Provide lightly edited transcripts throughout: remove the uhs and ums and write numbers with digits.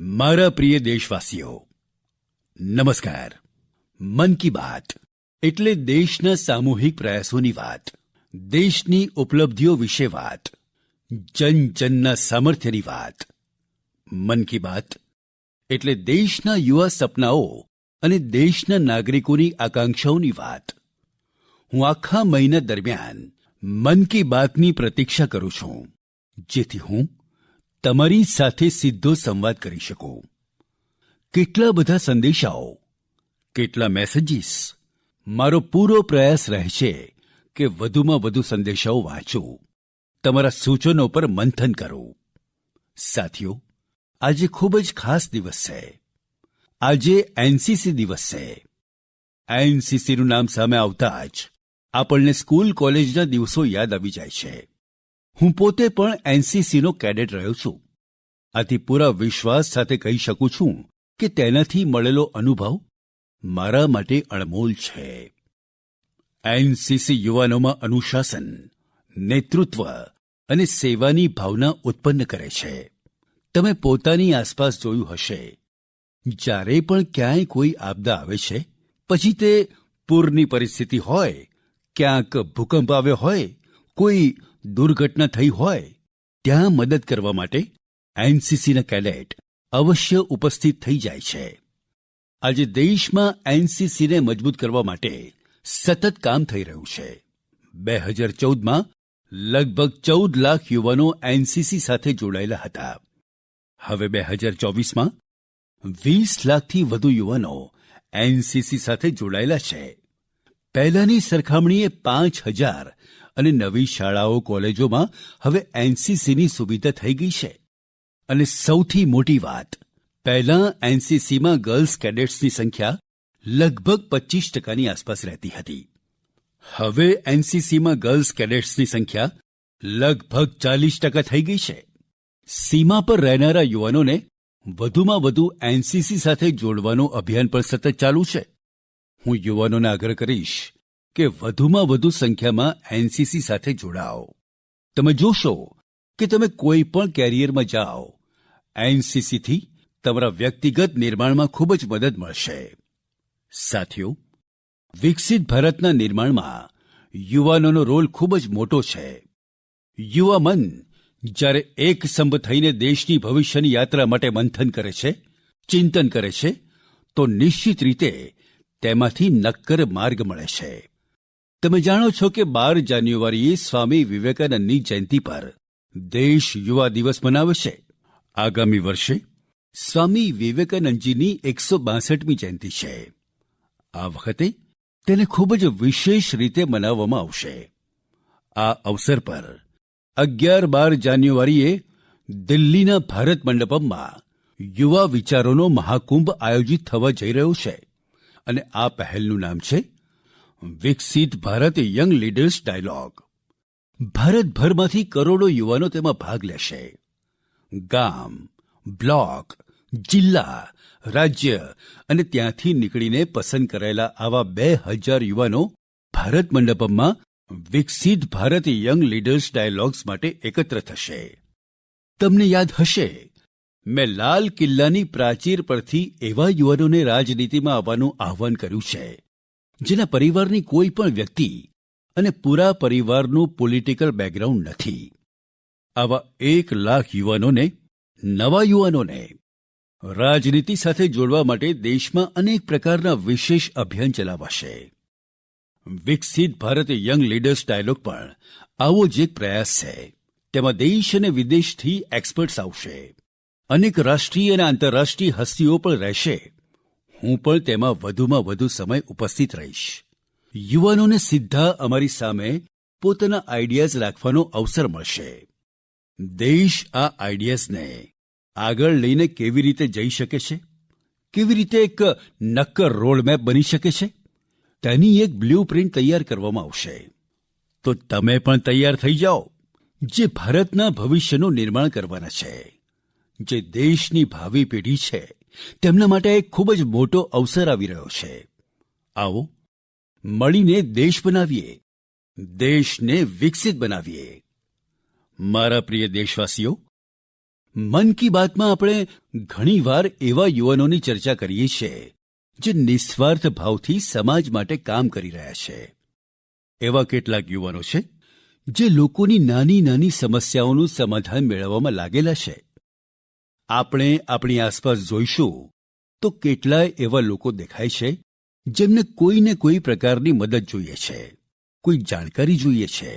મારા પ્રિય દેશવાસીઓ, નમસ્કાર. મન કી બાત એટલે દેશના સામૂહિક પ્રયાસોની વાત, દેશની ઉપલબ્ધિઓ વિશે વાત, જનજનના સામર્થ્યની વાત. મન કી બાત એટલે દેશના યુવા સપનાઓ અને દેશના નાગરિકોની આકાંક્ષાઓની વાત. હું આખા મહિના દરમિયાન મન કી બાતની પ્રતીક્ષા કરું છું, જેથી હું તમારી સાથે સીધો સંવાદ કરી શકું. કેટલા બધા સંદેશાઓ, કેટલા મેસેજીસ. મારો પૂરો પ્રયાસ રહે છે કે વધુમાં વધુ સંદેશાઓ વાંચું, તમારા સૂચનો પર મંથન કરું. સાથીઓ, આજે ખૂબ જ ખાસ દિવસ છે. આજે એનસીસી દિવસ છે. એનસીસીનું નામ સામે આવતા જ આપણને સ્કૂલ કોલેજના દિવસો યાદ આવી જાય છે. હું પોતે પણ એનસીસીનો કેડેટ રહ્યો છું. આથી પૂરા વિશ્વાસ સાથે કહી શકું છું કે તેનાથી મળેલો અનુભવ મારા માટે અણમોલ છે. એનસીસી યુવાનોમાં અનુશાસન, નેતૃત્વ અને સેવાની ભાવના ઉત્પન્ન કરે છે. તમે પોતાની આસપાસ જોયું હશે, જ્યારે પણ ક્યાંય કોઈ આપદા આવે છે, પછી તે પૂરની પરિસ્થિતિ હોય, ક્યાંક ભૂકંપ આવ્યો હોય, કોઈ દુર્ઘટના થઈ હોય, ત્યાં મદદ કરવા માટે એનસીસીના કેડેટ અવશ્ય ઉપસ્થિત થઈ જાય છે. આજે દેશમાં એનસીસીને મજબૂત કરવા માટે સતત કામ થઈ રહ્યું છે. 2014માં લગભગ 14 લાખ યુવાનો એનસીસી સાથે જોડાયેલા હતા. હવે 2024માં 20 લાખથી વધુ યુવાનો એનસીસી સાથે જોડાયેલા છે. પહેલાની સરખામણીએ 5000 અને નવી શાળાઓ કોલેજોમાં હવે એનસીસીની સુવિધા થઈ ગઈ છે. અને સૌથી મોટી વાત, પહેલાં એનસીસીમાં ગર્લ્સ કેડેટ્સની સંખ્યા લગભગ 25%ની આસપાસ રહેતી હતી. હવે એનસીસીમાં ગર્લ્સ કેડેટ્સની સંખ્યા લગભગ 40% થઈ ગઈ છે. સીમા પર રહેનારા યુવાનોને વધુમાં વધુ એનસીસી સાથે જોડવાનું અભિયાન પણ સતત ચાલુ છે. હું યુવાનોને આગ્રહ કરીશ કે વધુમાં વધુ સંખ્યામાં એનસીસી સાથે જોડાઓ. તમે જોશો કે તમે કોઈ પણ કેરિયરમાં જાઓ, એનસીસીથી તમારા વ્યક્તિગત નિર્માણમાં ખૂબ જ મદદ મળશે. સાથીઓ, વિકસિત ભારતના નિર્માણમાં યુવાનોનો રોલ ખૂબ જ મોટો છે. યુવા મન જ્યારે એક સંપ થઈને દેશની ભવિષ્યની યાત્રા માટે મંથન કરે છે, ચિંતન કરે છે, તો નિશ્ચિત રીતે તેમાંથી નક્કર માર્ગ મળે છે. તમે જાણો છો કે 12 જાન્યુઆરીએ સ્વામી વિવેકાનંદની જયંતિ પર દેશ યુવા દિવસ મનાવે છે. આગામી વર્ષે સ્વામી વિવેકાનંદજીની 162મી જયંતિ છે. આ વખતે તેને ખૂબ જ વિશેષ રીતે મનાવવામાં આવશે. આ અવસર પર 11-12 જાન્યુઆરીએ દિલ્હીના ભારત મંડપમમાં યુવા વિચારોનો મહાકુંભ આયોજિત થવા જઈ રહ્યો છે. અને આ પહેલનું નામ છે વિકસિત ભારત યંગ લીડર્સ ડાયલોગ. ભારતભરમાંથી કરોડો યુવાનો તેમાં ભાગ લેશે. ગામ, બ્લોક, જિલ્લા, રાજ્ય અને ત્યાંથી નીકળીને પસંદ કરાયેલા આવા 2000 યુવાનો ભારત મંડપમમાં વિકસિત ભારત યંગ લીડર્સ ડાયલોગ્સ માટે એકત્ર થશે. તમને યાદ હશે, મેં લાલ કિલ્લાની પ્રાચીર પરથી એવા યુવાનોને રાજનીતિમાં આવવાનું આહ્વાન કર્યું છે, જેના પરિવારની કોઈ પણ વ્યક્તિ અને પૂરા પરિવારનું પોલિટિકલ બેકગ્રાઉન્ડ નથી. આવા 1 લાખ યુવાનોને, નવા યુવાનોને રાજનીતિ સાથે જોડવા માટે દેશમાં અનેક પ્રકારના વિશેષ અભિયાન ચલાવાશે. વિકસિત ભારત યંગ લીડર્સ ડાયલોગ પણ આવો જ એક પ્રયાસ છે. તેમાં દેશ અને વિદેશથી એક્સપર્ટ્સ આવશે. અનેક રાષ્ટ્રીય અને આંતરરાષ્ટ્રીય હસ્તીઓ પણ રહેશે. હું પણ તેમાં વધુમાં વધુ સમય ઉપસ્થિત રહીશ. યુવાનોને સીધા અમારી સામે પોતાના આઈડિયાઝ રાખવાનો અવસર મળશે. દેશ આ આઈડિયાઝને આગળ લઈને કેવી રીતે જઈ શકે છે, કેવી રીતે એક નક્કર રોડમેપ બની શકે છે, તેની એક બ્લ્યુપ્રિન્ટ તૈયાર કરવામાં આવશે. તો તમે પણ તૈયાર થઈ જાઓ, જે ભારતના ભવિષ્યનું નિર્માણ કરવાના છે, જે દેશની ભાવિ પેઢી છે, તેમના માટે એક ખૂબ જ મોટો અવસર આવી રહ્યો છે. આવો મળીને દેશ બનાવીએ, દેશને વિકસિત બનાવીએ. મારા પ્રિય દેશવાસીઓ, મન કી બાતમાં આપણે ઘણીવાર એવા યુવાનોની ચર્ચા કરીએ છીએ જે નિસ્વાર્થ ભાવથી સમાજ માટે કામ કરી રહ્યા છે. એવા કેટલાક યુવાનો છે જે લોકોની નાની નાની સમસ્યાઓનું સમાધાન મેળવવામાં લાગેલા છે. આપણે આપણી આસપાસ જોઈશું તો કેટલાય એવા લોકો દેખાય છે જેમને કોઈને કોઈ પ્રકારની મદદ જોઈએ છે, કોઈ જાણકારી જોઈએ છે.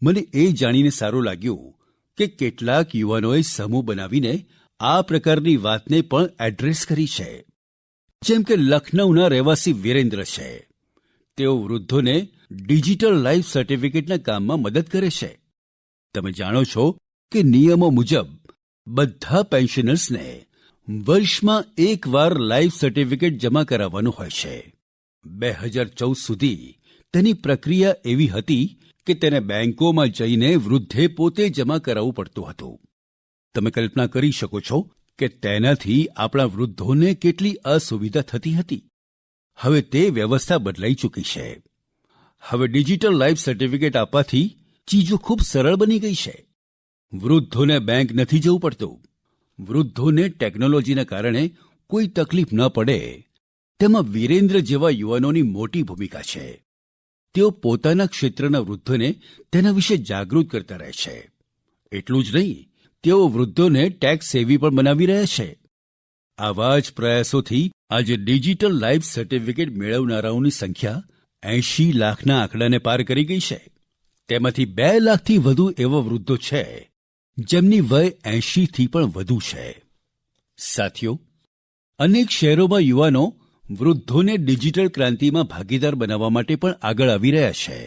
મને એ જાણીને સારું લાગ્યું કે કેટલાક યુવાનોએ સમૂહ બનાવીને આ પ્રકારની વાતને પણ એડ્રેસ કરી છે. જેમ કે લખનૌના રહેવાસી વિરેન્દ્ર છે. તેઓ વૃદ્ધોને ડિજિટલ લાઈફ સર્ટિફિકેટના કામમાં મદદ કરે છે. તમે જાણો છો કે નિયમો મુજબ બધા પેન્શનર્સને વર્ષમાં એકવાર લાઈફ સર્ટિફિકેટ જમા કરાવવાનું હોય છે. 2014 સુધી તેની પ્રક્રિયા એવી હતી કે તેને બેંકોમાં જઈને વૃદ્ધે પોતે જમા કરાવવું પડતું હતું. તમે કલ્પના કરી શકો છો કે તેનાથી આપણા વૃદ્ધોને કેટલી અસુવિધા થતી હતી. હવે તે વ્યવસ્થા બદલાઈ ચૂકી છે. હવે ડિજિટલ લાઈફ સર્ટિફિકેટ આપવાથી ચીજો ખૂબ સરળ બની ગઈ છે. વૃદ્ધોને બેંક નથી જવું પડતું. વૃદ્ધોને ટેકનોલોજીના કારણે કોઈ તકલીફ ન પડે તેમાં વિરેન્દ્ર જેવા યુવાનોની મોટી ભૂમિકા છે. તેઓ પોતાના ક્ષેત્રના વૃદ્ધોને તેના વિશે જાગૃત કરતા રહે છે. એટલું જ નહીં, તેઓ વૃદ્ધોને ટેક્સ સેવી પણ બનાવી રહ્યા છે. આવા જ પ્રયાસોથી આજે ડિજિટલ લાઈફ સર્ટિફિકેટ મેળવનારાઓની સંખ્યા 80 લાખના આંકડાને પાર કરી ગઈ છે. તેમાંથી 2 લાખથી વધુ એવા વૃદ્ધો છે જેમની વય 80થી પણ વધુ છે. સાથીઓ, અનેક શહેરોમાં યુવાનો વૃદ્ધોને ડિજિટલ ક્રાંતિમાં ભાગીદાર બનાવવા માટે પણ આગળ આવી રહ્યા છે.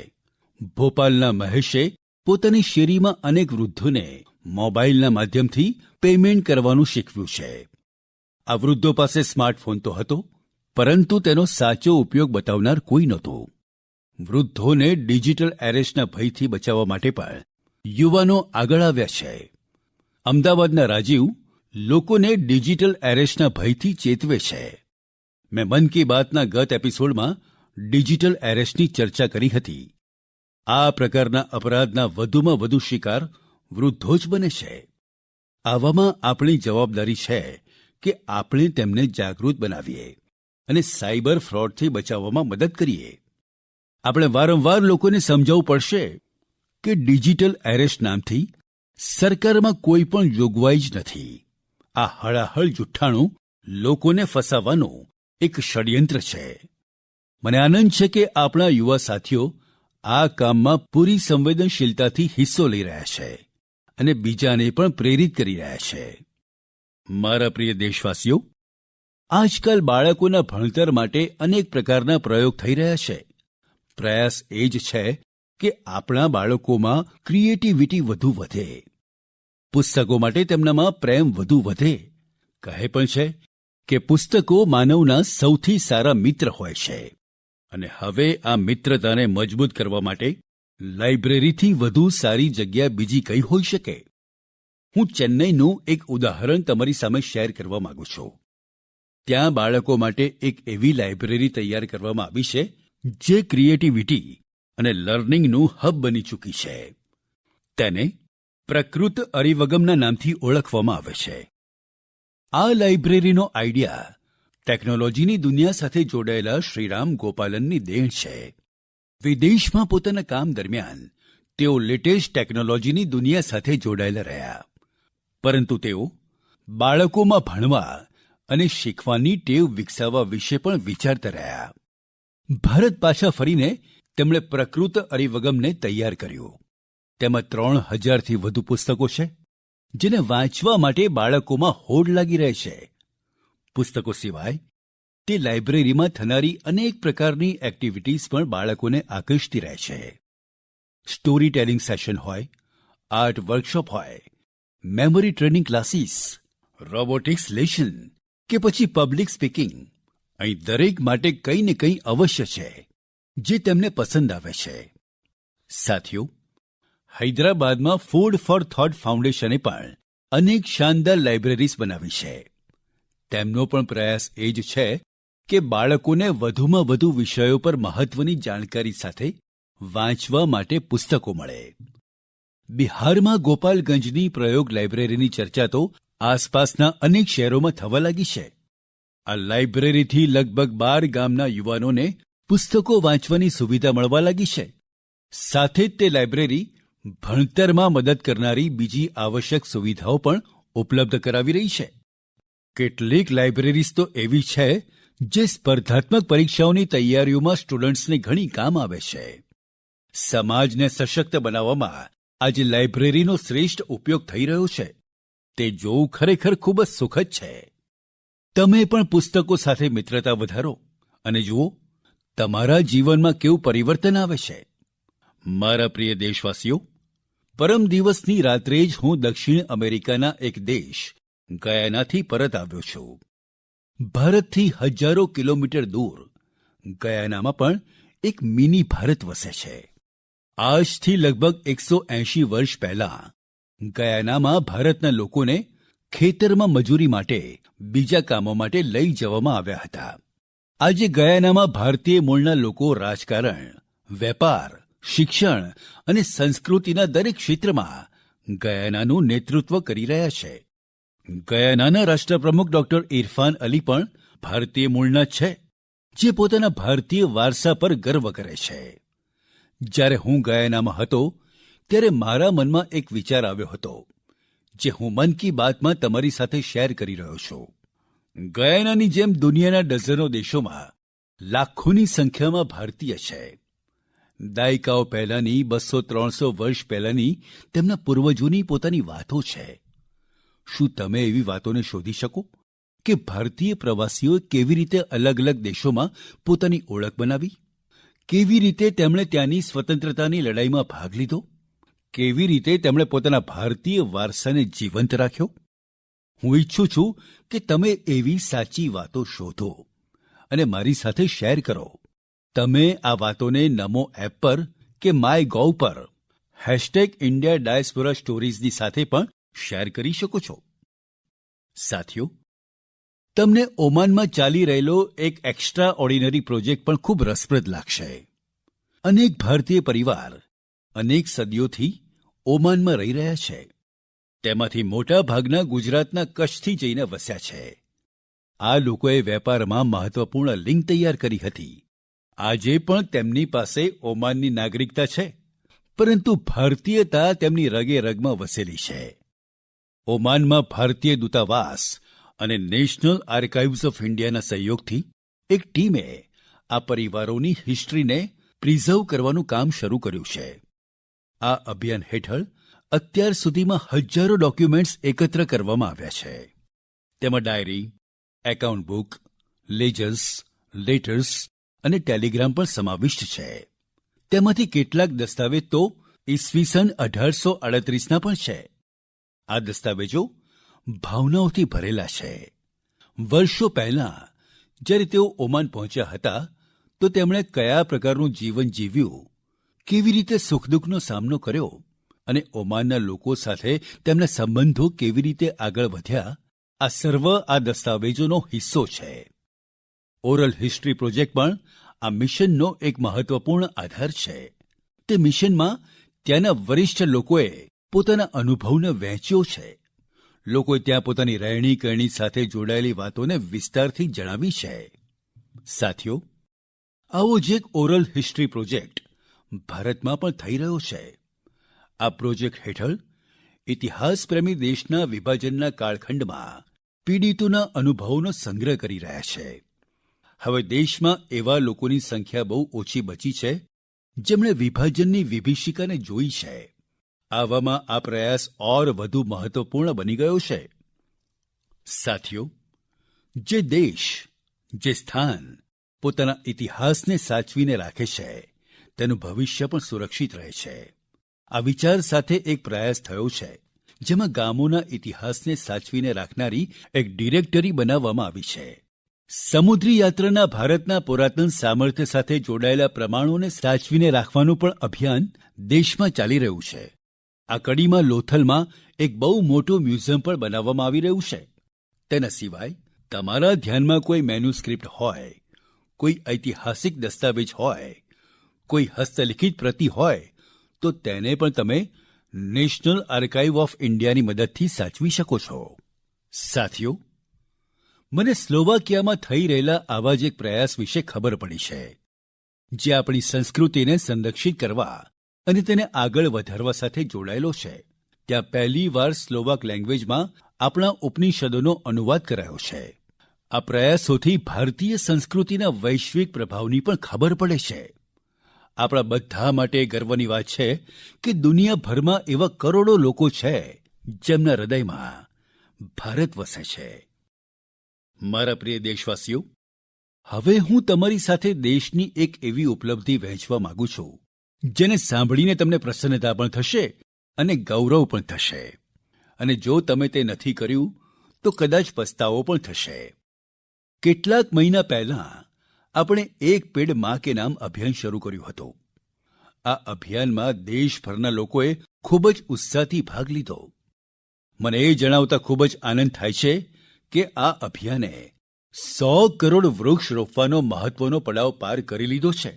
ભોપાલના મહેશે પોતાની શેરીમાં અનેક વૃદ્ધોને મોબાઈલના માધ્યમથી પેમેન્ટ કરવાનું શીખવ્યું છે. આ વૃદ્ધો પાસે સ્માર્ટફોન તો હતો, પરંતુ તેનો સાચો ઉપયોગ બતાવનાર કોઈ નહોતું. વૃદ્ધોને ડિજિટલ એરેસ્ટના ભયથી બચાવવા માટે પણ યુવાનો આગળ આવ્યા છે. અમદાવાદના રાજીવ લોકોને ડિજિટલ એરેસ્ટના ભયથી ચેતવે છે. મેં મન કી બાતના ગત એપિસોડમાં ડિજિટલ એરેસ્ટની ચર્ચા કરી હતી. આ પ્રકારના અપરાધના વધુમાં વધુ શિકાર વૃદ્ધો જ બને છે. આવામાં આપણી જવાબદારી છે કે આપણે તેમને જાગૃત બનાવીએ અને સાયબર ફ્રોડથી બચાવવામાં મદદ કરીએ. આપણે વારંવાર લોકોને સમજાવવું પડશે કે ડિજિટલ એરેસ્ટ નામથી સરકારમાં કોઈ પણ જોગવાઈ જ નથી. આ હળાહળ જુઠ્ઠાણું લોકોને ફસાવવાનું એક ષડયંત્ર છે. મને આનંદ છે કે આપણા યુવા સાથીઓ આ કામમાં પૂરી સંવેદનશીલતાથી હિસ્સો લઈ રહ્યા છે અને બીજાને પણ પ્રેરિત કરી રહ્યા છે. મારા પ્રિય દેશવાસીઓ, આજકાલ બાળકોના ભણતર માટે અનેક પ્રકારના પ્રયોગ થઈ રહ્યા છે. પ્રયાસ એ જ છે કે આપણા બાળકોમાં ક્રિએટિવિટી વધુ વધે, પુસ્તકો માટે તેમનામાં પ્રેમ વધુ વધે. કહે પણ છે કે પુસ્તકો માનવના સૌથી સારા મિત્ર હોય છે અને હવે આ મિત્રતાને મજબૂત કરવા માટે લાઇબ્રેરીથી વધુ સારી જગ્યા બીજી કઈ હોઈ શકે? હું ચેન્નઈનું એક ઉદાહરણ તમારી સામે શેર કરવા માંગુ છું. ત્યાં બાળકો માટે એક એવી લાઇબ્રેરી તૈયાર કરવામાં આવી છે જે ક્રિએટિવિટી અને લર્નિંગનું હબ બની ચૂકી છે. તેને પ્રકૃત અરિવગમના નામથી ઓળખવામાં આવે છે. આ લાઇબ્રેરીનો આઈડિયા ટેકનોલોજીની દુનિયા સાથે જોડાયેલા શ્રીરામ ગોપાલનની દેણ છે. વિદેશમાં પોતાના કામ દરમિયાન તેઓ લેટેસ્ટ ટેકનોલોજીની દુનિયા સાથે જોડાયેલા રહ્યા, પરંતુ તેઓ બાળકોમાં ભણવા અને શીખવાની ટેવ વિકસાવવા વિશે પણ વિચારતા રહ્યા. ભારત પાછા ફરીને તેમણે પ્રકૃત અરિવગમને તૈયાર કર્યું. તેમાં 3000થી વધુ પુસ્તકો છે જેને વાંચવા માટે બાળકોમાં હોડ લાગી રહે છે. પુસ્તકો સિવાય તે લાઇબ્રેરીમાં થનારી અનેક પ્રકારની એક્ટિવિટીઝ પણ બાળકોને આકર્ષતી રહે છે. સ્ટોરી ટેલિંગ સેશન હોય, આર્ટ વર્કશોપ હોય, memory training classes, robotics lesson કે પછી પબ્લિક સ્પીકિંગ, અહીં દરેક માટે કંઈ ને કંઈ અવશ્ય છે જે તેમને પસંદ આવે છે. સાથીઓ, હૈદરાબાદમાં ફૂડ ફોર થોટ ફાઉન્ડેશને પણ અનેક શાનદાર લાઇબ્રેરીઝ બનાવી છે. તેમનો પણ પ્રયાસ એ જ છે કે બાળકોને વધુમાં વધુ વિષયો પર મહત્વની જાણકારી સાથે વાંચવા માટે પુસ્તકો મળે. બિહારમાં ગોપાલગંજની પ્રયોગ લાઇબ્રેરીની ચર્ચા તો આસપાસના અનેક શહેરોમાં થવા લાગી છે. આ લાઇબ્રેરીથી લગભગ 12 ગામના યુવાનોને પુસ્તકો વાંચવાની સુવિધા મળવા લાગી છે. સાથે જ તે લાઇબ્રેરી ભણતરમાં મદદ કરનારી બીજી આવશ્યક સુવિધાઓ પણ ઉપલબ્ધ કરાવી રહી છે. કેટલીક લાઇબ્રેરીઝ તો એવી છે જે સ્પર્ધાત્મક પરીક્ષાઓની તૈયારીઓમાં સ્ટુડન્ટ્સને ઘણી કામ આવે છે. સમાજને સશક્ત બનાવવામાં આજે લાઇબ્રેરીનો શ્રેષ્ઠ ઉપયોગ થઈ રહ્યો છે. તે જોવું ખરેખર ખૂબ જ સુખદ છે. તમે પણ પુસ્તકો સાથે મિત્રતા વધારો અને જુઓ તમારા જીવનમાં કેવું પરિવર્તન આવે છે. મારા પ્રિય દેશવાસીઓ, પરમ દિવસની રાત્રે જ હું દક્ષિણ અમેરિકાના એક દેશ ગયાનાથી પરત આવ્યો છું. ભારતથી હજારો કિલોમીટર દૂર ગયાનામાં પણ એક મિની ભારત વસે છે. આજથી લગભગ 180 વર્ષ પહેલાં ગયાનામાં ભારતના લોકોને ખેતરમાં મજૂરી માટે બીજા કામો માટે લઈ જવામાં આવ્યા હતા. આજે ગયાનામાં ભારતીય મૂળના લોકો રાજકારણ, વેપાર, શિક્ષણ અને સંસ્કૃતિના દરેક ક્ષેત્રમાં ગયાનાનું નેતૃત્વ કરી રહ્યા છે. ગયાનાના રાષ્ટ્રપ્રમુખ ડોક્ટર ઇરફાન અલી પણ ભારતીય મૂળના જ છે, જે પોતાના ભારતીય વારસા પર ગર્વ કરે છે. જ્યારે હું ગયાનામાં હતો ત્યારે મારા મનમાં એક વિચાર આવ્યો હતો, જે હું મન કી બાતમાં તમારી સાથે શેર કરી રહ્યો છું. ગયાનાની જેમ દુનિયાના ડઝનો દેશોમાં લાખોની સંખ્યામાં ભારતીય છે. દાયકાઓ પહેલાંની 200-300 વર્ષ પહેલાંની તેમના પૂર્વજોની પોતાની વાતો છે. શું તમે એવી વાતોને શોધી શકો કે ભારતીય પ્રવાસીઓએ કેવી રીતે અલગ અલગ દેશોમાં પોતાની ઓળખ બનાવી? કેવી રીતે તેમણે ત્યાંની સ્વતંત્રતાની લડાઈમાં ભાગ લીધો? કેવી રીતે તેમણે પોતાના ભારતીય વારસાને જીવંત રાખ્યો? હું ઈચ્છું છું કે તમે એવી સાચી વાતો શોધો અને મારી સાથે શેર કરો. તમે આ વાતોને નમો એપ પર કે માયગોવ પર #ઇન્ડિયા ડાયસ્પોરા સ્ટોરીઝની સાથે પણ શેર કરી શકો છો. સાથીઓ, તમને ઓમાનમાં ચાલી રહેલો એક એક્સ્ટ્રા ઓર્ડિનરી પ્રોજેક્ટ પણ ખૂબ રસપ્રદ લાગશે. અનેક ભારતીય પરિવાર અનેક સદીઓથી ઓમાનમાં રહી રહ્યા છે. તેમાંથી મોટા ભાગના ગુજરાતના કચ્છથી જઈને વસ્યા છે. આ લોકોએ વેપારમાં મહત્વપૂર્ણ લિંક તૈયાર કરી હતી. આજે પણ તેમની પાસે ઓમાનની નાગરિકતા છે, પરંતુ ભારતીયતા તેમની રગે રગમાં વસેલી છે. ઓમાનમાં ભારતીય દૂતાવાસ અને નેશનલ આર્કાઇવ્સ ઓફ ઇન્ડિયાના સહયોગથી એક ટીમે આ પરિવારોની હિસ્ટ્રીને પ્રિઝર્વ કરવાનું કામ શરૂ કર્યું છે. આ અભિયાન હેઠળ અત્યાર સુધીમાં હજારો ડોક્યુમેન્ટ્સ એકત્ર કરવામાં આવ્યા છે. તેમાં ડાયરી, એકાઉન્ટ બુક, લેજર્સ, લેટર્સ અને ટેલિગ્રામ પણ સમાવિષ્ટ છે. તેમાંથી કેટલાક દસ્તાવેજ તો ઈસવીસન 1838ના પણ છે. આ દસ્તાવેજો ભાવનાઓથી ભરેલા છે. વર્ષો પહેલાં જ્યારે તેઓ ઓમાન પહોંચ્યા હતા તો તેમણે કયા પ્રકારનું જીવન જીવ્યું, કેવી રીતે સુખદુઃખનો સામનો કર્યો અને ઓમાનના લોકો સાથે તેમના સંબંધો કેવી રીતે આગળ વધ્યા, આ સર્વ આ દસ્તાવેજોનો હિસ્સો છે. ઓરલ હિસ્ટ્રી પ્રોજેક્ટ પણ આ મિશનનો એક મહત્વપૂર્ણ આધાર છે. તે મિશનમાં ત્યાંના વરિષ્ઠ લોકોએ પોતાના અનુભવને વહેંચ્યો છે. લોકોએ ત્યાં પોતાની રહેણી-કરણી સાથે જોડાયેલી વાતોને વિસ્તારથી જણાવી છે. સાથીઓ, આવો જ એક ઓરલ હિસ્ટ્રી પ્રોજેક્ટ ભારતમાં પણ થઈ રહ્યો છે. આ પ્રોજેક્ટ હેઠળ ઇતિહાસપ્રેમી દેશના વિભાજનના કાળખંડમાં પીડિતોના અનુભવોનો સંગ્રહ કરી રહ્યા છે. હવે દેશમાં એવા લોકોની સંખ્યા બહુ ઓછી બચી છે જેમણે વિભાજનની વિભીષિકાને જોઈ છે. આવામાં આ પ્રયાસ ઓર વધુ મહત્વપૂર્ણ બની ગયો છે. સાથીઓ, જે દેશ, જે સ્થાન પોતાના ઇતિહાસને સાચવીને રાખે છે તેનું ભવિષ્ય પણ સુરક્ષિત રહે છે. આ વિચાર સાથે એક પ્રયાસ થયો છે જેમાં ગામોના ઇતિહાસને સાચવીને રાખનારી એક ડિરેક્ટરી બનાવવામાં આવી છે. સમુદ્રી યાત્રાના ભારતના પુરાતન સામર્થ્ય સાથે જોડાયેલા પ્રમાણોને સાચવીને રાખવાનું પણ અભિયાન દેશમાં ચાલી રહ્યું છે. આ કડીમાં લોથલમાં એક બહુ મોટું મ્યુઝિયમ પણ બનાવવામાં આવી રહ્યું છે. તેના સિવાય તમારા ધ્યાનમાં કોઈ મેન્યુસ્ક્રિપ્ટ હોય, કોઈ ઐતિહાસિક દસ્તાવેજ હોય, કોઈ હસ્તલિખિત પ્રતિ હોય, તો તેને પણ તમે નેશનલ આર્કાઇવ ઓફ ઇન્ડિયાની મદદથી સાચવી શકો છો. સાથીઓ, મને સ્લોવાકિયામાં થઈ રહેલા આવા જ એક પ્રયાસ વિશે ખબર પડી છે, જે આપણી સંસ્કૃતિને સંરક્ષિત કરવા અને તેને આગળ વધારવા સાથે જોડાયેલો છે. ત્યાં પહેલીવાર સ્લોવાક લેંગ્વેજમાં આપણા ઉપનિષદોનો અનુવાદ કરાયો છે. આ પ્રયાસોથી ભારતીય સંસ્કૃતિના વૈશ્વિક પ્રભાવની પણ ખબર પડે છે. આપણા બધા માટે ગર્વની વાત છે કે દુનિયાભરમાં એવા કરોડો લોકો છે જેમના હૃદયમાં ભારત વસે છે. મારા પ્રિય દેશવાસીઓ, હવે હું તમારી સાથે દેશની એક એવી ઉપલબ્ધિ વહેંચવા માંગુ છું, જેને સાંભળીને તમને પ્રસન્નતા પણ થશે અને ગૌરવ પણ થશે. અને જો તમે તે નથી કર્યું તો કદાચ પસ્તાવો પણ થશે. કેટલાક મહિના પહેલાં આપણે એક પેડ માં કે નામ અભિયાન શરૂ કર્યું હતું. આ અભિયાનમાં દેશભરના લોકોએ ખૂબ જ ઉત્સાહથી ભાગ લીધો. મને એ જણાવતા ખૂબ જ આનંદ થાય છે કે આ અભિયાને 100 કરોડ વૃક્ષ રોપવાનો મહત્વનો પડાવ પાર કરી લીધો છે.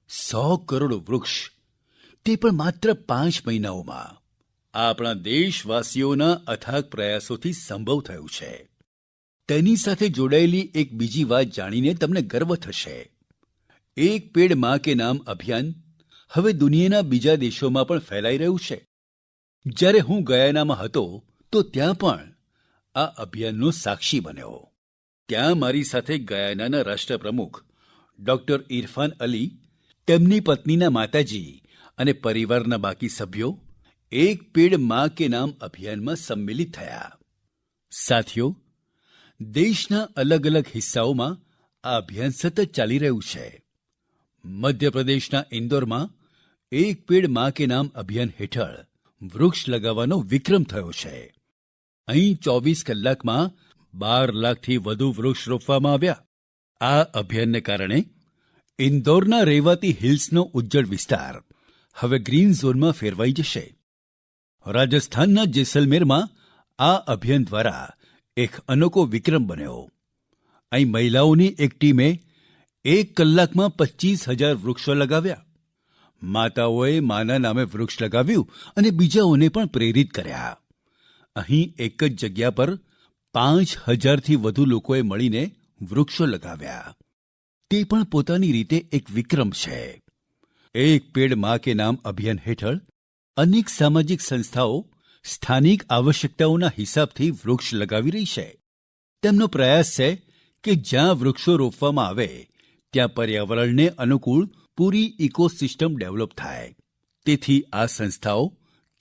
100 કરોડ વૃક્ષ, તે પણ માત્ર 5 મહિનાઓમાં. આ આપણા દેશવાસીઓના અથાગ પ્રયાસોથી સંભવ થયું છે. તેની સાથે જોડાયેલી એક બીજી વાત જાણીને તમને ગર્વ થશે. એક પેડ માં કે નામ અભિયાન હવે દુનિયાના બીજા દેશોમાં પણ ફેલાઈ રહ્યું છે. જ્યારે હું ગયાનામાં હતો તો ત્યાં પણ આ અભિયાનનો સાક્ષી બન્યો. ત્યાં મારી સાથે ગયાનાના રાષ્ટ્રપ્રમુખ ડોક્ટર ઇરફાન અલી, તેમની પત્નીના માતાજી અને પરિવારના બાકી સભ્યો એક પેડ માં કે નામ અભિયાનમાં સંમિલિત થયા. સાથીઓ, દેશના અલગ અલગ હિસ્સાઓમાં આ અભિયાન સતત ચાલી રહ્યું છે. મધ્યપ્રદેશના ઇન્દોરમાં એક પેડ માં કે નામ અભિયાન હેઠળ વૃક્ષ લગાવવાનો વિક્રમ થયો છે. અહીં 24 કલાકમાં 12 લાખથી વધુ વૃક્ષ રોપવામાં આવ્યા. આ અભિયાનને કારણે ઇન્દોરના રેવાતી હિલ્સનો ઉજ્જડ વિસ્તાર હવે ગ્રીન ઝોનમાં ફેરવાઈ જશે. રાજસ્થાનના જેસલમેરમાં આ અભિયાન દ્વારા એક અનોખો વિક્રમ બન્યો. અહીં મહિલાઓની એક ટીમે 1 કલાકમાં 25,000 વૃક્ષો લગાવ્યા. માતાઓએ માના નામે વૃક્ષ લગાવ્યું અને બીજાઓને પણ પ્રેરિત કર્યા. અહીં એક જ જગ્યા પર 5,000થી વધુ લોકોએ મળીને વૃક્ષો લગાવ્યા. તે પણ પોતાની રીતે એક વિક્રમ છે. એક પેડ માં કે નામ અભિયાન હેઠળ અનેક સામાજિક સંસ્થાઓ સ્થાનિક આવશ્યકતાઓના હિસાબથી વૃક્ષ લગાવી રહી છે. તેમનો પ્રયાસ છે કે જ્યાં વૃક્ષો રોપવામાં આવે ત્યાં પર્યાવરણને અનુકૂળ પૂરી ઇકોસિસ્ટમ ડેવલપ થાય. તેથી આ સંસ્થાઓ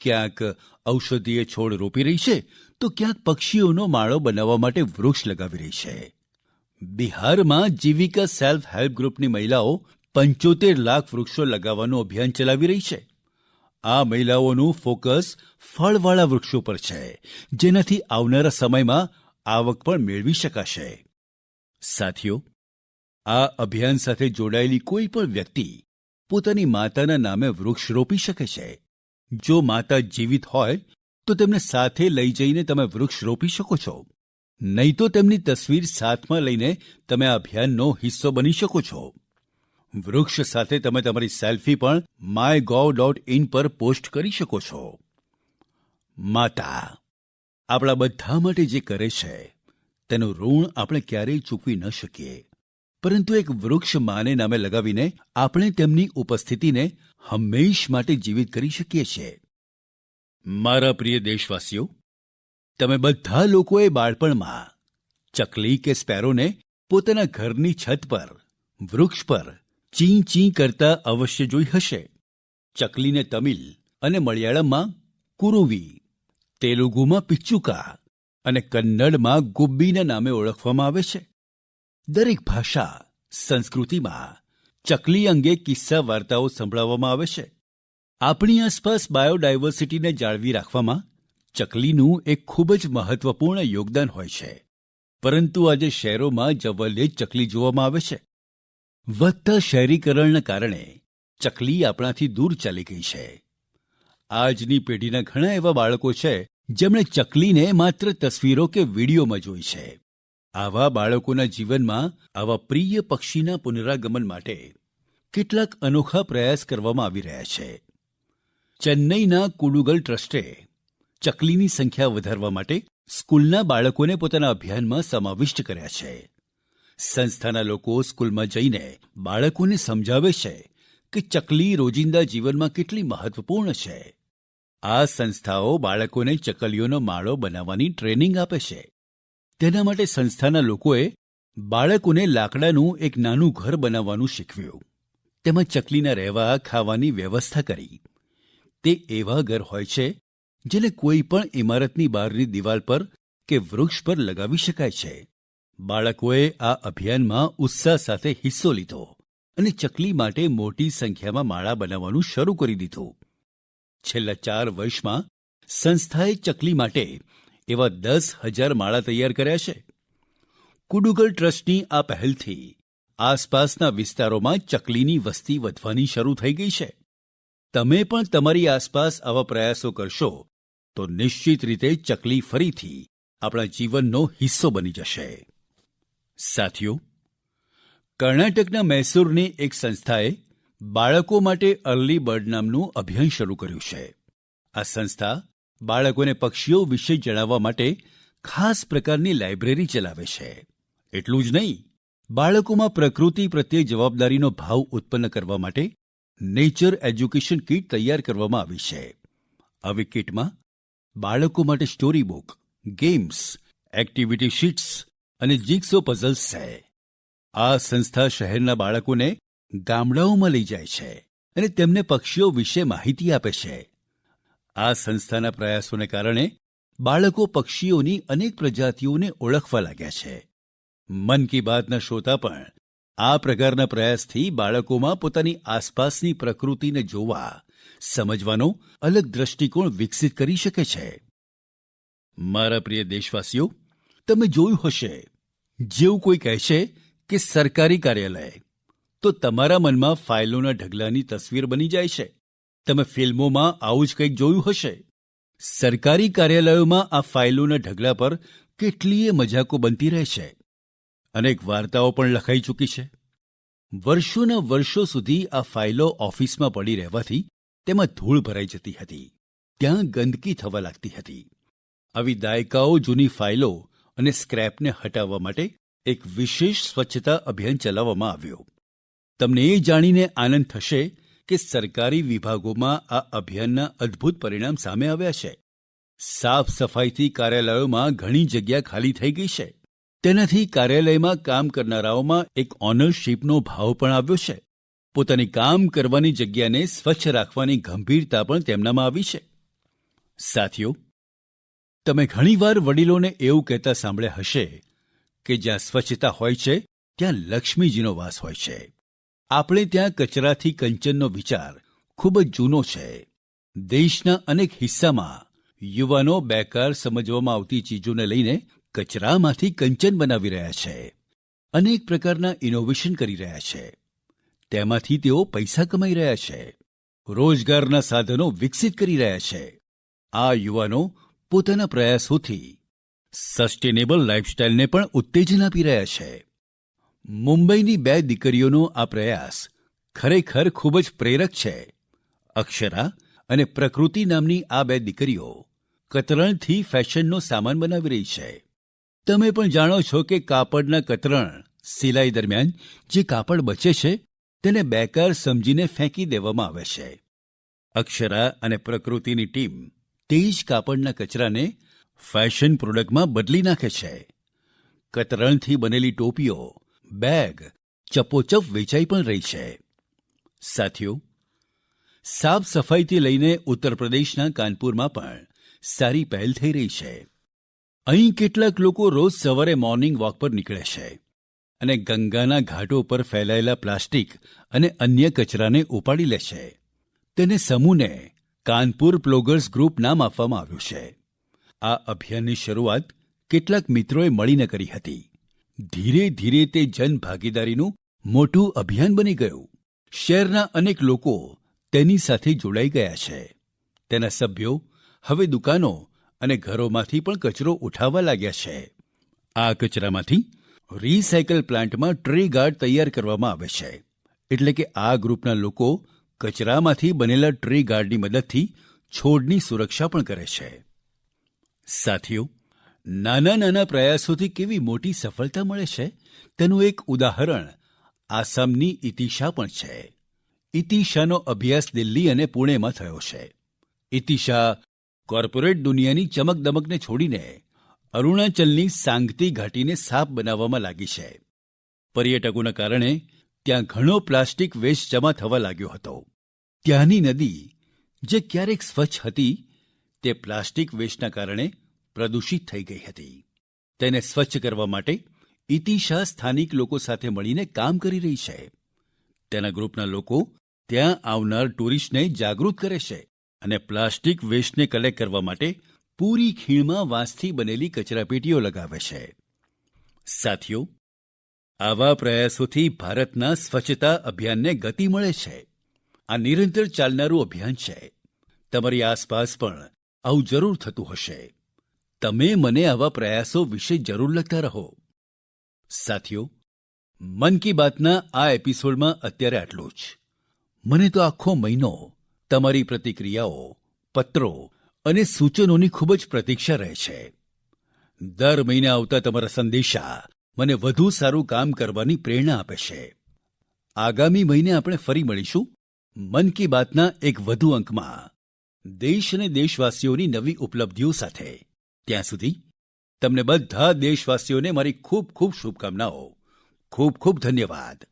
ક્યાંક ઔષધીય છોડ રોપી રહી છે તો ક્યાંક પક્ષીઓનો માળો બનાવવા માટે વૃક્ષ લગાવી રહી છે. બિહારમાં જીવિકા સેલ્ફ હેલ્પ ગ્રુપની મહિલાઓ 75 લાખ વૃક્ષો લગાવવાનું અભિયાન ચલાવી રહી છે. આ મહિલાઓનું ફોકસ ફળવાળા વૃક્ષો પર છે, જેનાથી આવનારા સમયમાં આવક પણ મેળવી શકાશે. સાથીઓ, આ અભિયાન સાથે જોડાયેલી કોઈ પણ વ્યક્તિ પોતાની માતાના નામે વૃક્ષ રોપી શકે છે. જો માતા જીવિત હોય તો તેમને સાથે લઈ જઈને તમે વૃક્ષ રોપી શકો છો. નહીં તો તેમની તસવીર સાથમાં લઈને તમે આ અભિયાનનો હિસ્સો બની શકો છો. વૃક્ષ સાથે તમે તમારી સેલ્ફી પણ mygov.in પર પોસ્ટ કરી શકો છો. માતા આપણા બધા માટે જે કરે છે તેનું ઋણ આપણે ક્યારેય ચૂકવી ન શકીએ. પરંતુ એક વૃક્ષ માને નામે લગાવીને આપણે તેમની ઉપસ્થિતિને હંમેશ માટે જીવિત કરી શકીએ છીએ. મારા પ્રિય દેશવાસીઓ, તમે બધા લોકોએ બાળપણમાં ચકલી કે સ્પેરોને પોતાના ઘરની છત પર વૃક્ષ પર ચીં ચીં કરતા અવશ્ય જોઈ હશે. ચકલીને તમિલ અને મલયાળમમાં કુરુવી, તેલુગુમાં પિચ્ચુકા અને કન્નડમાં ગુબ્બીના નામે ઓળખવામાં આવે છે. દરેક ભાષા, સંસ્કૃતિમાં ચકલી અંગે કિસ્સા વાર્તાઓ સંભળાવવામાં આવે છે. આપણી આસપાસ બાયોડાયવર્સિટીને જાળવી રાખવામાં ચકલીનું એક ખૂબ જ મહત્વપૂર્ણ યોગદાન હોય છે. પરંતુ આજે શહેરોમાં જવલ્લે જ ચકલી જોવામાં આવે છે. વધતા શહેરીકરણના કારણે ચકલી આપણાથી દૂર ચાલી ગઈ છે. આજની પેઢીના ઘણા એવા બાળકો છે જેમણે ચકલીને માત્ર તસવીરો કે વિડીયોમાં જોઈ છે. આવા બાળકોના જીવનમાં આવા પ્રિય પક્ષીના પુનરાગમન માટે કેટલાક અનોખા પ્રયાસ કરવામાં આવી રહ્યા છે. ચેન્નઈના કુડુગલ ટ્રસ્ટે ચકલીની સંખ્યા વધારવા માટે સ્કૂલના બાળકોને પોતાના અભિયાનમાં સમાવિષ્ટ કર્યા છે. સંસ્થાના લોકો સ્કૂલમાં જઈને બાળકોને સમજાવે છે કે ચકલી રોજિંદા જીવનમાં કેટલી મહત્વપૂર્ણ છે. આ સંસ્થાઓ બાળકોને ચકલીઓનો માળો બનાવવાની ટ્રેનિંગ આપે છે. તેના માટે સંસ્થાના લોકોએ બાળકોને લાકડાનું એક નાનું ઘર બનાવવાનું શીખવ્યું. તેમાં ચકલીના રહેવા ખાવાની વ્યવસ્થા કરી. તે એવા ઘર હોય છે જેને કોઈ પણ ઇમારતની બહારની દિવાલ પર કે વૃક્ષ પર લગાવી શકાય છે. બાળકોએ આ અભિયાનમાં ઉત્સાહ સાથે હિસ્સો લીધો અને ચકલી માટે મોટી સંખ્યામાં માળા બનાવવાનું શરૂ કરી દીધું. છેલ્લા 4 વર્ષમાં સંસ્થાએ ચકલી માટે એવા 10,000 માળા તૈયાર કર્યા છે. કુડુગલ ટ્રસ્ટની આ પહેલથી આસપાસના વિસ્તારોમાં ચકલીની વસ્તી વધવાની શરૂ થઈ ગઈ છે. તમે પણ તમારી આસપાસ આવા પ્રયાસો કરશો તો નિશ્ચિત રીતે ચકલી ફરીથી આપણા જીવનનો હિસ્સો બની જશે. સાથીઓ, કર્ણાટકના મૈસૂરની એક સંસ્થાએ બાળકો માટે અર્લી બર્ડ નામનું અભિયાન શરૂ કર્યું છે. આ સંસ્થા બાળકોને પક્ષીઓ વિશે જણાવવા માટે ખાસ પ્રકારની લાઇબ્રેરી ચલાવે છે. એટલું જ નહીં, બાળકોમાં પ્રકૃતિ પ્રત્યે જવાબદારીનો ભાવ ઉત્પન્ન કરવા માટે નેચર એજ્યુકેશન કીટ તૈયાર કરવામાં આવી છે. આવી કીટમાં બાળકો માટે story book, games, activity sheets અને જિગ્સો પઝલ્સ છે. આ સંસ્થા શહેરના બાળકોને ગામડાઓમાં લઈ જાય છે અને તેમને પક્ષીઓ વિશે માહિતી આપે છે. આ સંસ્થાના પ્રયાસોને કારણે બાળકો પક્ષીઓની અનેક પ્રજાતિઓને ઓળખવા લાગ્યા છે. મન કી બાતના શ્રોતા પણ આ પ્રકારના પ્રયાસથી બાળકોમાં પોતાની આસપાસની પ્રકૃતિને જોવા, સમજવાનો અલગ દૃષ્ટિકોણ વિકસિત કરી શકે છે. મારા પ્રિય દેશવાસીઓ, તમે જોયું હશે, જેવું કોઈ કહે છે કે સરકારી કાર્યાલય, તો તમારા મનમાં ફાઇલોના ઢગલાની તસવીર બની જાય છે. તમે ફિલ્મોમાં આવું જ કંઈક જોયું હશે. સરકારી કાર્યાલયોમાં આ ફાઇલોના ઢગલા પર કેટલીય મજાકો બનતી રહે છે. અનેક વાર્તાઓ પણ લખાઈ ચૂકી છે. વર્ષોના વર્ષો સુધી આ ફાઇલો ઓફિસમાં પડી રહેવાથી તેમાં ધૂળ ભરાઈ જતી હતી. ત્યાં ગંદકી થવા લાગતી હતી. આવી દાયકાઓ જૂની ફાઇલો અને સ્ક્રેપને હટાવવા માટે એક વિશેષ સ્વચ્છતા અભિયાન ચલાવવામાં આવ્યું. તમને એ જાણીને આનંદ થશે કે સરકારી વિભાગોમાં આ અભિયાનના અદ્ભુત પરિણામ સામે આવ્યા છે. સાફ સફાઈથી કાર્યાલયોમાં ઘણી જગ્યા ખાલી થઈ ગઈ છે. તેનાથી કાર્યાલયમાં કામ કરનારાઓમાં એક ઓનરશીપનો ભાવ પણ આવ્યો છે. પોતાની કામ કરવાની જગ્યાને સ્વચ્છ રાખવાની ગંભીરતા પણ તેમનામાં આવી છે. સાથીઓ, તમે ઘણીવાર વડીલોને એવું કહેતા સાંભળ્યા હશે કે જ્યાં સ્વચ્છતા હોય છે ત્યાં લક્ષ્મીજીનો વાસ હોય છે. આપણે ત્યાં કચરાથી કંચનનો વિચાર ખૂબ જ જૂનો છે. દેશના અનેક હિસ્સામાં યુવાનો બેકાર સમજવામાં આવતી ચીજોને લઈને કચરામાંથી કંચન બનાવી રહ્યા છે. અનેક પ્રકારના ઇનોવેશન કરી રહ્યા છે. તેમાંથી તેઓ પૈસા કમાઈ રહ્યા છે. રોજગારના સાધનો વિકસિત કરી રહ્યા છે. આ યુવાનો પોતાના પ્રયાસોથી સસ્ટેનેબલ લાઇફસ્ટાઇલને પણ ઉત્તેજન આપી રહ્યા છે. મુંબઈની 2 દીકરીઓનો આ પ્રયાસ ખરેખર ખૂબ જ પ્રેરક છે. અક્ષરા અને પ્રકૃતિ નામની આ 2 દીકરીઓ કતરણથી ફેશનનો સામાન બનાવી રહી છે. તમે પણ જાણો છો કે કાપડના કતરણ સિલાઈ દરમિયાન જે કાપડ બચે છે તેને બેકાર સમજીને ફેંકી દેવામાં આવે છે. અક્ષરા અને પ્રકૃતિની ટીમ તે જ કાપડના કચરાને ફેશન પ્રોડક્ટમાં બદલી નાખે છે. કતરણથી બનેલી ટોપીઓ, બેગ, ચપોચપ વેચાઈ પણ રહી છે. સાથીઓ, સાફ સફાઈથી લઈને ઉત્તર પ્રદેશના કાનપુરમાં પણ સારી પહેલ થઈ રહી છે. અહીં કેટલાક લોકો રોજ સવારે મોર્નિંગ વોક પર નીકળે છે અને ગંગાના ઘાટો પર ફેલાયેલા પ્લાસ્ટિક અને અન્ય કચરાને ઉપાડી લે છે. તેને સમૂહને કાનપુર પ્લોગર્સ ગ્રુપ નામ આપવામાં આવ્યું છે. આ અભિયાનની શરૂઆત કેટલાક મિત્રોએ મળીને કરી હતી. ધીરે ધીરે તે જનભાગીદારીનું મોટું અભિયાન બની ગયું. શહેરના અનેક લોકો તેની સાથે જોડાઈ ગયા છે. તેના સભ્યો હવે દુકાનો અને ઘરોમાંથી પણ કચરો ઉઠાવવા લાગ્યા છે. આ કચરામાંથી રિસાયકલ પ્લાન્ટમાં ટ્રી ગાર્ડ તૈયાર કરવામાં આવે છે. એટલે કે આ ગ્રુપના લોકો કચરામાંથી બનેલા ટ્રી ગાર્ડની મદદથી છોડની સુરક્ષા પણ કરે છે. સાથીઓ, નાના નાના પ્રયાસોથી કેવી મોટી સફળતા મળે છે તેનું એક ઉદાહરણ આસામની ઇતિશા પણ છે. ઇતિશાનો અભ્યાસ દિલ્હી અને પુણેમાં થયો છે. ઇતિશા કોર્પોરેટ દુનિયાની ચમકદમકને છોડીને અરુણાચલની સાંગતી ઘાટીને સાફ બનાવવામાં લાગી છે. પર્યટકોના કારણે ત્યાં ઘણો પ્લાસ્ટિક વેસ્ટ જમા થવા લાગ્યો હતો. ત્યાંની નદી જે ક્યારેક સ્વચ્છ હતી તે પ્લાસ્ટિક વેસ્ટના કારણે પ્રદૂષિત થઈ ગઈ હતી. તેને સ્વચ્છ કરવા માટે ઇતિશા સ્થાનિક લોકો સાથે મળીને કામ કરી રહી છે. તેના ગ્રુપના લોકો ત્યાં આવનાર ટુરિસ્ટને જાગૃત કરે છે અને પ્લાસ્ટિક વેસ્ટને કલેક્ટ કરવા માટે પૂરી ખીણમાં વાંસથી બનેલી કચરાપેટીઓ લગાવે છે. સાથીઓ, આવા પ્રયાસોથી ભારતના સ્વચ્છતા અભિયાનને ગતિ મળે છે. આ નિરંતર ચાલનારું અભિયાન છે. તમારી આસપાસ પણ આવું જરૂર થતું હશે. તમે મને આવા પ્રયાસો વિશે જરૂર લખતા રહો. સાથીઓ, મન કી બાતના આ એપિસોડમાં અત્યારે આટલું જ. મને તો આખો મહિનો તમારી પ્રતિક્રિયાઓ, પત્રો અને સૂચનોની ખૂબ જ પ્રતીક્ષા રહે છે. દર મહિને આવતા તમારા સંદેશા મને વધુ સારું કામ કરવાની પ્રેરણા આપે છે. આગામી મહિને આપણે ફરી મળીશું મન કી બાતના એક વધુ અંકમાં, દેશ અને દેશવાસીઓની નવી ઉપલબ્ધિઓ સાથે. ત્યાં સુધી તમને બધા દેશવાસીઓને મારી ખૂબ ખૂબ શુભકામનાઓ. ખૂબ ખૂબ ધન્યવાદ.